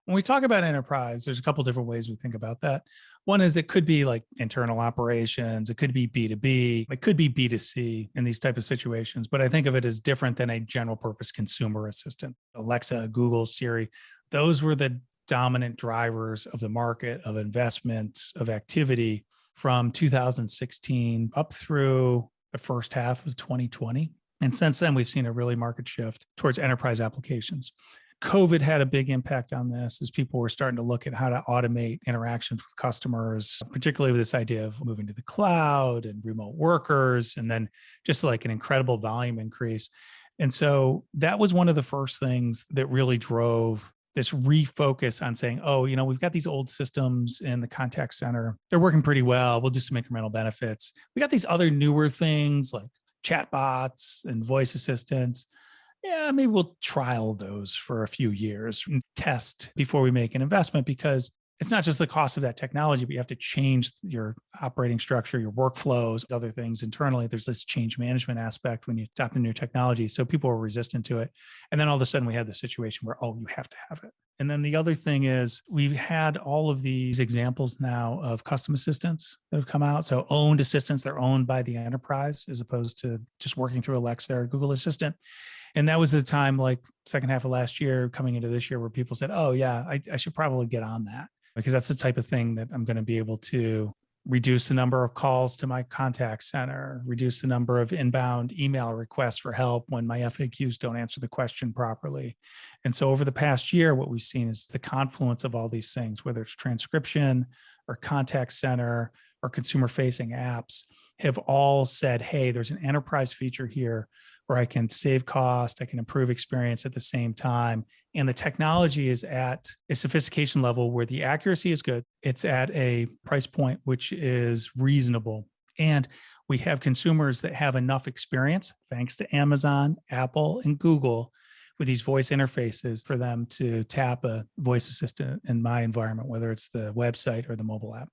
When we talk about enterprise, there's a couple different ways we think about that. One is it could be like internal operations, it could be B2B, it could be B2C in these type of situations, but I think of it as different than a general purpose consumer assistant. Alexa, Google, Siri, those were the dominant drivers of the market, of investment, of activity from 2016 up through the first half of 2020. And since then, we've seen a really market shift towards enterprise applications. COVID had a big impact on this as people were starting to look at how to automate interactions with customers, particularly with this idea of moving to the cloud and remote workers, and then just like an incredible volume increase. And so that was one of the first things that really drove this refocus on saying, oh, we've got these old systems in the contact center. They're working pretty well. We'll do some incremental benefits. We got these other newer things like chatbots and voice assistants. Yeah, maybe we'll trial those for a few years and test before we make an investment, because it's not just the cost of that technology, but you have to change your operating structure, your workflows, other things internally. There's this change management aspect when you adopt a new technology. So people were resistant to it. And then all of a sudden we had the situation where, oh, you have to have it. And then the other thing is we've had all of these examples now of custom assistants that have come out. So owned assistants, they're owned by the enterprise as opposed to just working through Alexa or Google Assistant. And that was the time, like second half of last year, coming into this year, where people said, oh yeah, I should probably get on that, because that's the type of thing that I'm going to be able to reduce the number of calls to my contact center, reduce the number of inbound email requests for help when my FAQs don't answer the question properly. And so over the past year, what we've seen is the confluence of all these things, whether it's transcription or contact center or consumer-facing apps, have all said, hey, there's an enterprise feature here where I can save cost, I can improve experience at the same time. And the technology is at a sophistication level where the accuracy is good. It's at a price point which is reasonable. And we have consumers that have enough experience, thanks to Amazon, Apple, and Google, with these voice interfaces for them to tap a voice assistant in my environment, whether it's the website or the mobile app.